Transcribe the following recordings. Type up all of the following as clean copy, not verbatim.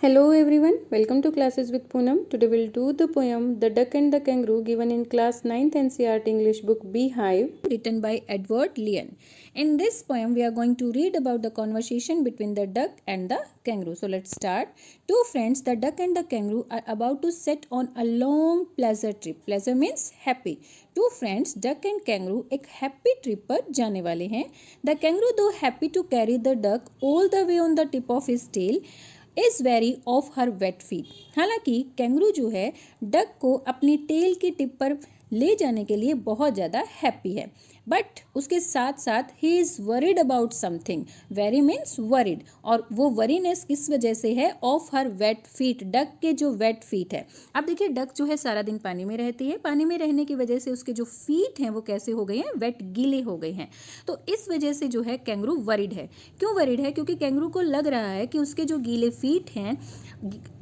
Hello everyone, welcome to Classes with Poonam. Today we'll do the poem The Duck and the Kangaroo given in class 9th NCERT English book Beehive, written by Edward Leon. In this poem we are going to read about the conversation between the duck and the kangaroo. So let's start. Two friends, the duck and the kangaroo, are about to set on a long pleasure trip. Pleasure means happy. Two friends, duck and kangaroo, एक happy trip पर जाने वाले हैं. The kangaroo, though happy to carry the duck all the way on the tip of his tail, is very of her wet feet. हालांकि kangaroo जो है duck को अपनी टेल की टिप पर ले जाने के लिए बहुत ज़्यादा हैप्पी है, बट उसके साथ साथ ही is worried about something. Very means worried, और वो वरीनेस किस वजह से है? Of her wet feet, duck के जो वेट फीट है. अब देखिए, डक जो है सारा दिन पानी में रहती है. पानी में रहने की वजह से उसके जो फीट हैं वो कैसे हो गए हैं? वेट, गीले हो गए हैं. तो इस वजह से जो है कैंगरू वरीड है. क्यों वरीड है? क्योंकि कैंगरू को लग रहा है कि उसके जो गीले फीट हैं,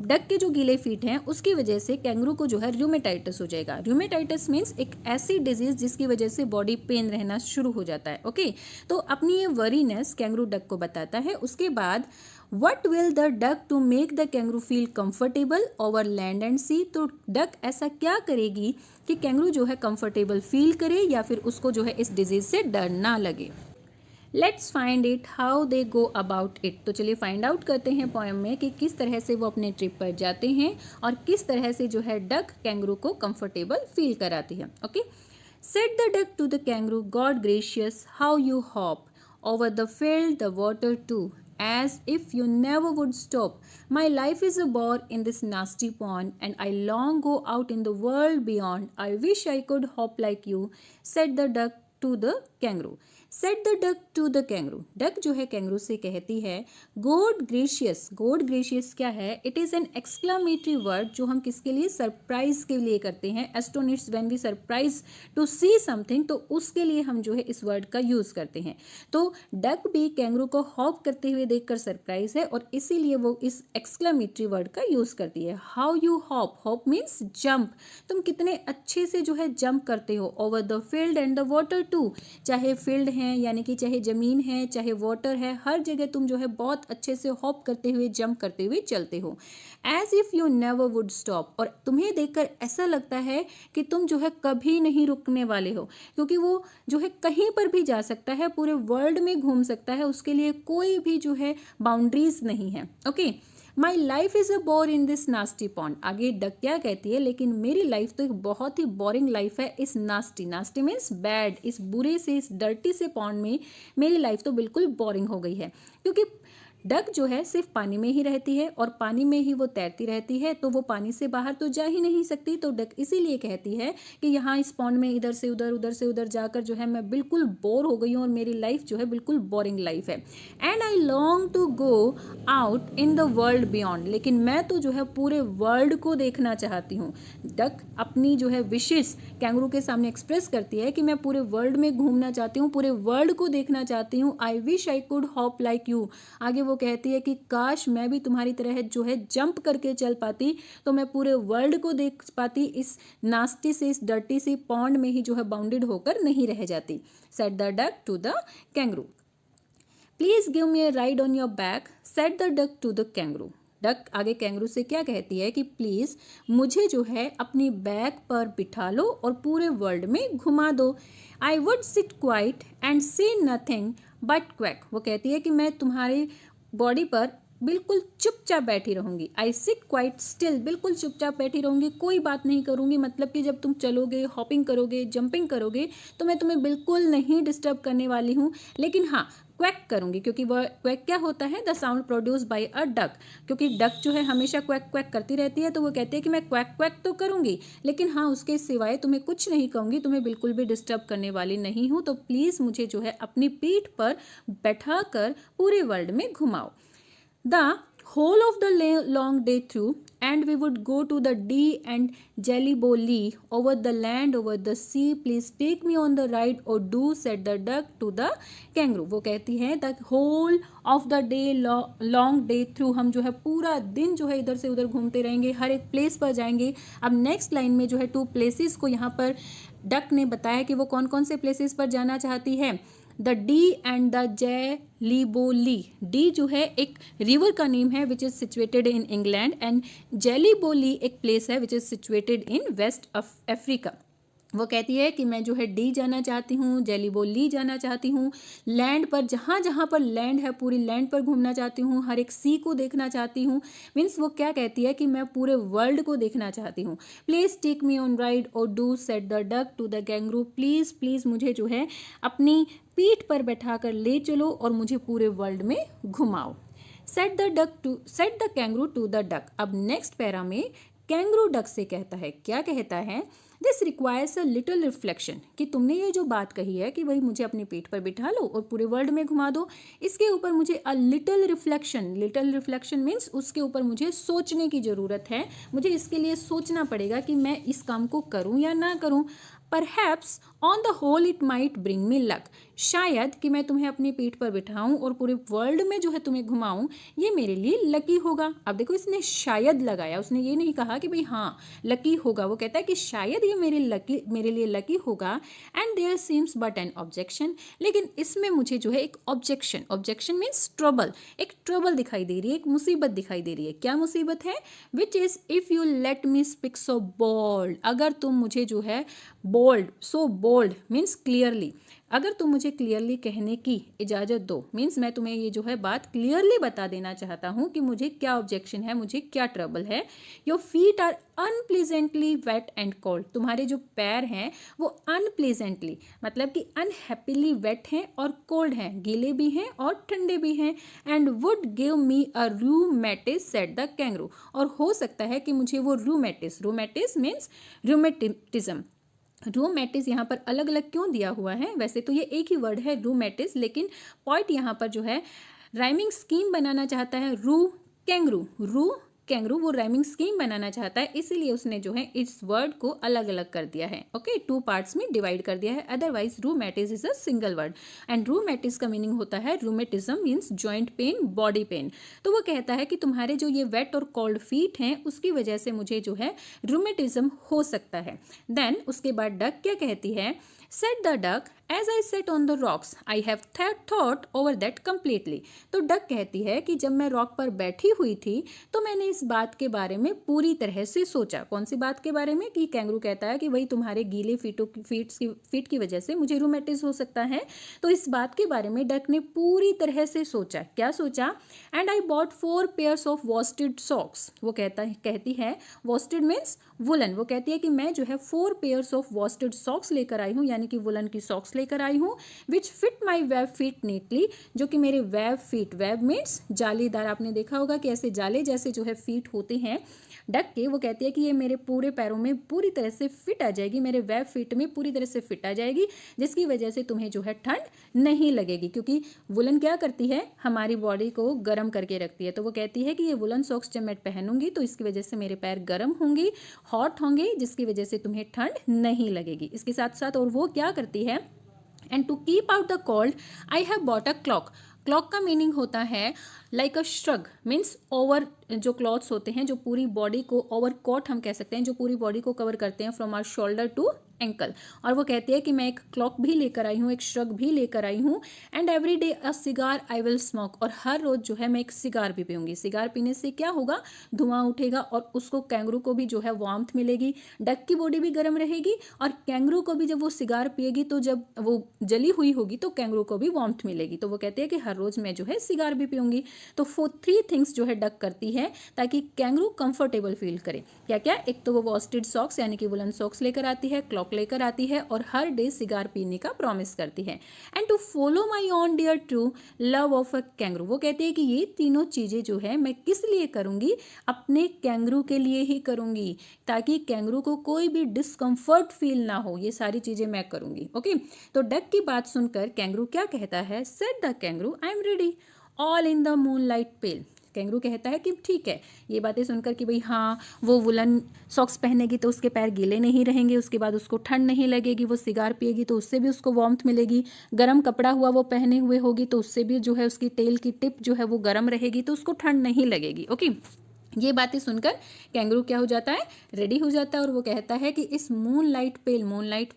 डक के जो गीले फीट हैं, उसकी वजह से कैंगरू को जो है रूमेटाइटिस हो जाएगा. रूमेटाइटिस मीन्स एक ऐसी डिजीज जिसकी वजह से बॉडी पेन रहना शुरू हो जाता है. ओके, तो अपनी ये वरीनेस कैंगरू डक को बताता है. उसके बाद What will the duck to make the kangaroo feel comfortable over land and sea? तो डक ऐसा क्या करेगी कि कैंगरू जो है कंफर्टेबल फील करे या फिर उसको जो है इस डिजीज से डर ना लगे. Let's find it how they go about it. तो चलिए फाइंड आउट करते हैं पोएम में कि किस तरह से वो अपने ट्रिप पर जाते हैं और किस तरह से जो है डक कैंगरू को कंफर्टेबल फील कराती है. Okay, said the duck to the kangaroo, God gracious how you hop over the field, the water too, as if you never would stop. My life is a bore in this nasty pond, and I long go out in the world beyond. I wish I could hop like you, said the duck to the kangaroo. Said the duck to the kangaroo. Duck जो है kangaroo से कहती है God gracious. God gracious क्या है? It is an exclamatory word जो हम किसके लिए? सरप्राइज के लिए करते हैं. Astonished when we surprise to see something, तो उसके लिए हम जो है इस वर्ड का यूज़ करते हैं. तो डक भी कैंगरू को हॉप करते हुए देखकर सरप्राइज है और इसीलिए वो इस एक्सक्लामेटरी वर्ड का यूज़ करती है. How you hop. Hop means jump. तुम कितने अच्छे से जो है जंप करते हो. Over the field and the water too. चाहे फील्ड है यानी कि चाहे ज़मीन है, चाहे वाटर है, हर जगह तुम जो है बहुत अच्छे से हॉप करते हुए, जंप करते हुए चलते हो. As if you never would stop. और तुम्हें देखकर ऐसा लगता है कि तुम जो है कभी नहीं रुकने वाले हो, क्योंकि वो जो है कहीं पर भी जा सकता है, पूरे वर्ल्ड में घूम सकता है, उसके लिए कोई भी जो है बाउंड्रीज नहीं है. Okay, my life is a bore in this nasty pond. आगे डक क्या कहती है? लेकिन मेरी लाइफ तो एक बहुत ही बोरिंग लाइफ है इस नास्टी. Nasty means bad. इस बुरे से, इस डर्टी से पॉन्ड में मेरी लाइफ तो बिल्कुल बोरिंग हो गई है, क्योंकि डक जो है सिर्फ पानी में ही रहती है और पानी में ही वो तैरती रहती है, तो वो पानी से बाहर तो जा ही नहीं सकती. तो डक इसीलिए कहती है कि यहाँ इस पॉन्ड में इधर से उधर, उधर से उधर जाकर जो है मैं बिल्कुल बोर हो गई हूँ और मेरी लाइफ जो है बिल्कुल बोरिंग लाइफ है. And I long to go out in the world beyond. लेकिन मैं तो जो है पूरे वर्ल्ड को देखना चाहती हूँ. डक अपनी जो है विशेष कैंगरू के सामने एक्सप्रेस करती है कि मैं पूरे वर्ल्ड में घूमना चाहती हूँ, पूरे वर्ल्ड को देखना चाहती हूँ. I wish I could hop like you. आगे वो कहती है कि काश मैं भी तुम्हारी तरह जो है जंप करके चल पाती, तो मैं पूरे वर्ल्ड को देख पाती, इस नास्टी से, इस डर्टी सी पॉन्ड में ही जो है बाउंडेड होकर नहीं रह जाती. Said the duck to the kangaroo. Please give me a ride on your back, said the duck to the kangaroo. Duck आगे कैंगरू से क्या कहती है कि प्लीज़ मुझे जो है अपनी बैक पर बिठा लो और पूरे वर्ल्ड में घुमा दो. I would sit quiet and see nothing but quack. वो कहती है कि मैं तुम्हारी बॉडी पर बिल्कुल चुपचाप बैठी रहूंगी. I sit quite still. बिल्कुल चुपचाप बैठी रहूंगी, कोई बात नहीं करूंगी. मतलब कि जब तुम चलोगे, हॉपिंग करोगे, जंपिंग करोगे, तो मैं तुम्हें बिल्कुल नहीं डिस्टर्ब करने वाली हूँ. लेकिन हाँ, क्वैक करूंगी, क्योंकि वह क्वैक क्या होता है? The sound produce by a duck. क्योंकि डक जो है हमेशा क्वैक क्वैक करती रहती है, तो वो कहती है कि मैं क्वैक क्वैक तो करूंगी, लेकिन हाँ उसके सिवाय तुम्हें कुछ नहीं कहूंगी, तुम्हें बिल्कुल भी डिस्टर्ब करने वाली नहीं हूँ. तो प्लीज़ मुझे जो है अपनी पीठ पर बैठा कर पूरे वर्ल्ड में घुमाओ. The whole of the long day through, and we would go to the Dee and Jelly-Bo-Lee, over the land, over the sea. Please take me on the ride, or do, said the duck to the kangaroo. वो कहती है the whole of the day long day through. हम जो है पूरा दिन जो है इधर से उधर घूमते रहेंगे, हर एक प्लेस पर जाएंगे. अब नेक्स्ट लाइन में जो है 2 प्लेसेस को यहाँ पर डक ने बताया कि वो कौन कौन से प्लेसेस पर जाना चाहती है. The Dee and the Jellybolee. Dee जो है एक रिवर का नेम है which is situated in England, and Jellybolee एक प्लेस है which is situated in West Africa. वो कहती है कि मैं जो है डी जाना चाहती हूँ, जेलीबोली जाना चाहती हूँ, लैंड पर जहाँ जहाँ पर लैंड है पूरी लैंड पर घूमना चाहती हूँ, हर एक सी को देखना चाहती हूँ। मीन्स वो क्या कहती है कि मैं पूरे वर्ल्ड को देखना चाहती हूँ। Please take me on ride और do said the duck to the kangaroo. Please please मुझे जो है अपनी पीठ पर बैठा कर ले चलो और मुझे पूरे वर्ल्ड में घुमाओ। Said the kangaroo to the duck. अब नेक्स्ट पैरा में कैंगरू डक से कहता है, क्या कहता है, this requires a little reflection, कि तुमने ये जो बात कही है कि भाई मुझे अपनी पीठ पर बिठा लो और पूरे वर्ल्ड में घुमा दो, इसके ऊपर मुझे अ लिटिल रिफ्लेक्शन मीन्स उसके ऊपर मुझे सोचने की ज़रूरत है। मुझे इसके लिए सोचना पड़ेगा कि मैं इस काम को करूं या ना करूं। Perhaps on the whole it might bring me luck. शायद कि मैं तुम्हें अपनी पीठ पर बिठाऊं और पूरे वर्ल्ड में जो है तुम्हें घुमाऊं, ये मेरे लिए लकी होगा। अब देखो इसने शायद लगाया, उसने ये नहीं कहा कि भाई हाँ लकी होगा, वो कहता है कि शायद ये मेरे लिए लकी होगा। And there seems but an objection, लेकिन इसमें मुझे जो है एक ऑब्जेक्शन मीन्स ट्रबल, एक ट्रबल दिखाई दे रही है, एक मुसीबत दिखाई दे रही है। क्या मुसीबत है? Which is if you let me speak so bold. अगर तुम मुझे जो है bold, so bold means clearly, अगर तुम मुझे क्लियरली कहने की इजाज़त दो, मीन्स मैं तुम्हें ये जो है बात क्लियरली बता देना चाहता हूँ कि मुझे क्या ऑब्जेक्शन है, मुझे क्या ट्रबल है। Your feet are unpleasantly wet and cold. तुम्हारे जो पैर हैं वो अनप्लीजेंटली मतलब कि अनहैप्पीली वेट हैं और कोल्ड हैं, गीले भी हैं और ठंडे भी हैं। And would give me a rheumatiz said the kangaroo. और हो सकता है कि मुझे वो रूमेटिस मीन्स रूमेटिज्म। रूमेटिस यहाँ पर अलग अलग क्यों दिया हुआ है? वैसे तो ये एक ही वर्ड है रूमेटिस, लेकिन पॉइंट यहाँ पर जो है राइमिंग स्कीम बनाना चाहता है। रू कैंगरू वो राइमिंग स्कीम बनाना चाहता है, इसीलिए उसने जो है इस वर्ड को अलग अलग कर दिया है। ओके, 2 पार्ट्स में डिवाइड कर दिया है। Otherwise rheumatiz is a single word, and rheumatiz का मीनिंग होता है rheumatism means joint pain, body pain. तो वो कहता है कि तुम्हारे जो ये वेट और कोल्ड फीट हैं उसकी वजह से मुझे जो है रूमेटिज्म हो सकता है। देन उसके बाद डक क्या कहती है, said the duck as I sat on the rocks I have thought over that completely. तो डक कहती है कि जब मैं रॉक पर बैठी हुई थी तो मैंने इस बात के बारे में पूरी तरह से सोचा। कौन सी बात के बारे में? कि कैंगरू कहता है कि भाई तुम्हारे गीले फीट की वजह से मुझे रूमेटिस हो सकता है। तो इस बात के बारे में डक ने पूरी तरह से सोचा। क्या सोचा? And I bought 4 pairs of वॉस्टेड socks. वो कहती है वॉस्टेड मीन्स वुलन। वो कहती है कि मैं जो है 4 पेयर्स ऑफ वॉस्टेड सॉक्स लेकर आई हूँ, यानी कि वुलन की सॉक्स लेकर आई हूँ, which fit my web feet neatly, जो कि मेरे वेब मीन्स जालीदार। आपने देखा होगा कि ऐसे जाले जैसे जो है फीट होते हैं डक के। वो कहती है कि ये मेरे पूरे पैरों में पूरी तरह से फिट आ जाएगी, मेरे वेब फीट में पूरी तरह से फिट आ जाएगी, जिसकी वजह से तुम्हें जो है ठंड नहीं लगेगी, क्योंकि वुलन क्या करती है, हमारी बॉडी को गर्म करके रखती है। तो वो कहती है कि ये वुलन सॉक्स जब मैं पहनूंगी तो इसकी वजह से मेरे पैर गर्म होंगे, हॉट होंगे, जिसकी वजह से तुम्हें ठंड नहीं लगेगी। इसके साथ साथ और वो क्या करती है, and to keep out the cold I have bought a cloak. Cloak का मीनिंग होता है like a shrug means over, जो क्लॉथ्स होते हैं जो पूरी बॉडी को, ओवर कोट हम कह सकते हैं, जो पूरी बॉडी को कवर करते हैं from our shoulder to ankle. और वो कहती है कि मैं एक क्लॉक भी लेकर आई हूँ, एक श्रग भी लेकर आई हूँ। And every day a cigar I will smoke. और हर रोज जो है मैं एक सिगार भी पीऊंगी। सिगार पीने से क्या होगा, धुआं उठेगा और उसको कैंगरू को भी जो है वार्मथ मिलेगी, डक की बॉडी भी गर्म रहेगी, और कैंगरू को भी जब वो सिगार पिएगी तो जब वो जली हुई होगी तो कैंगरू को भी वार्मथ मिलेगी। तो वो कहती है कि हर रोज मैं जो है सिगार भी पीऊंगी। तो 3 थिंग्स जो है डक करती है ताकि कैंगरू कंफर्टेबल फील करे। क्या क्या? एक तो वो वॉस्टेड सॉक्स यानी कि वुलन सॉक्स लेकर आती है, क्लॉक लेकर आती है, और हर डे सिगार पीने का प्रॉमिस करती है। And to follow my own dear true love of a kangaroo. वो कहती है कि ये तीनों चीजें जो है मैं किस लिए करूंगी, अपने कैंगरू के लिए ही करूंगी, ताकि कैंगरू को कोई भी डिस्कम्फर्ट फील ना हो। ये सारी चीजें मैं करूंगी। ओके, तो डक की बात सुनकर कैंगरू क्या कहता है, said the kangaroo I am ready all in the moonlight pale. Kangaroo कहता है कि ठीक है, ये बातें सुनकर कि भाई हाँ वो वुलन सॉक्स पहनेगी तो उसके पैर गीले नहीं रहेंगे, उसके बाद उसको ठंड नहीं लगेगी, वो सिगार पिएगी तो उससे भी उसको वार्मथ मिलेगी, गर्म कपड़ा हुआ वो पहने हुए होगी तो उससे भी जो है उसकी टेल की टिप जो है वो गर्म रहेगी तो उसको ठंड नहीं लगेगी। ओके, ये बातें सुनकर कैंगरू क्या हो जाता है, रेडी हो जाता है और वो कहता है कि इस मूनलाइट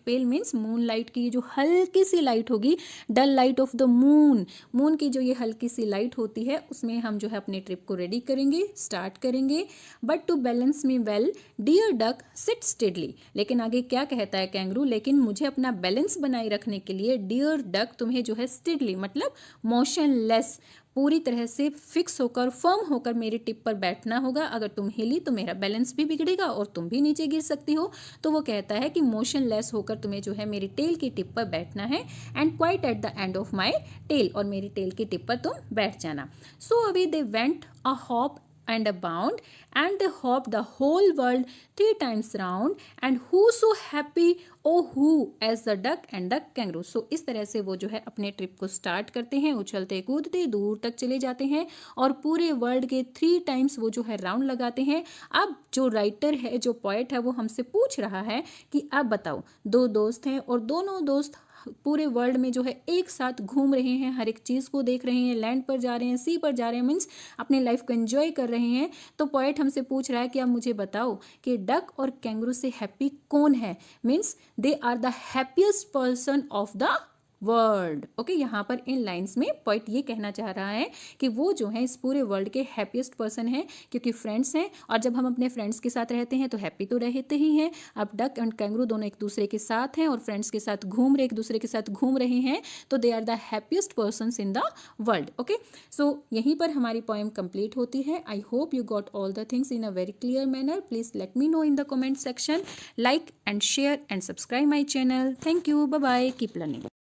पेल मीन्स मूनलाइट की जो हल्की सी लाइट होगी, डल लाइट ऑफ द मून की जो ये हल्की सी लाइट होती है उसमें हम जो है अपने ट्रिप को रेडी करेंगे, स्टार्ट करेंगे। But to balance me well dear duck sit steadily, लेकिन आगे क्या कहता है कैंगरू, लेकिन मुझे अपना बैलेंस बनाए रखने के लिए डियर डक तुम्हें जो है स्टेडली मतलब मोशनलेस, पूरी तरह से फिक्स होकर फर्म होकर मेरी टिप पर बैठना होगा। अगर तुम हिली तो मेरा बैलेंस भी बिगड़ेगा और तुम भी नीचे गिर सकती हो। तो वो कहता है कि मोशनलेस होकर तुम्हें जो है मेरी टेल की टिप पर बैठना है, and quite at the end of my tail, और मेरी टेल की टिप पर तुम बैठ जाना। So away they went a hop and a bound, and they hopped the whole world 3 times round, and who so happy, oh who, as the duck and the kangaroo। So इस तरह से वो जो है अपने ट्रिप को start करते हैं, उछलते कूदते दूर तक चले जाते हैं और पूरे वर्ल्ड के 3 टाइम्स वो जो है राउंड लगाते हैं। अब जो राइटर है, जो पोएट है, वो हमसे पूछ रहा है कि अब बताओ, 2 दोस्त हैं और दोनों दोस्त पूरे वर्ल्ड में जो है एक साथ घूम रहे हैं, हर एक चीज़ को देख रहे हैं, लैंड पर जा रहे हैं, सी पर जा रहे हैं, मीन्स अपने लाइफ को एंजॉय कर रहे हैं। तो पोएट हमसे पूछ रहा है कि आप मुझे बताओ कि डक और कैंगरू से हैप्पी कौन है, means they are the happiest person of the world. Okay, यहाँ पर इन लाइंस में पोइट ये कहना चाह रहा है कि वो जो है इस पूरे वर्ल्ड के हैप्पीएस्ट पर्सन हैं, क्योंकि फ्रेंड्स हैं, और जब हम अपने फ्रेंड्स के साथ रहते हैं तो हैप्पी तो रहते ही हैं। अब डक एंड कैंगरू दोनों एक दूसरे के साथ हैं और फ्रेंड्स के साथ एक दूसरे के साथ घूम रहे हैं, तो they are the happiest persons in the world. Okay, so यहीं पर हमारी पोएम कंप्लीट होती है। I hope you got all the things in a very clear manner. Please let me know in the comment section. Like and share and subscribe my channel. Thank you, bye bye, keep learning.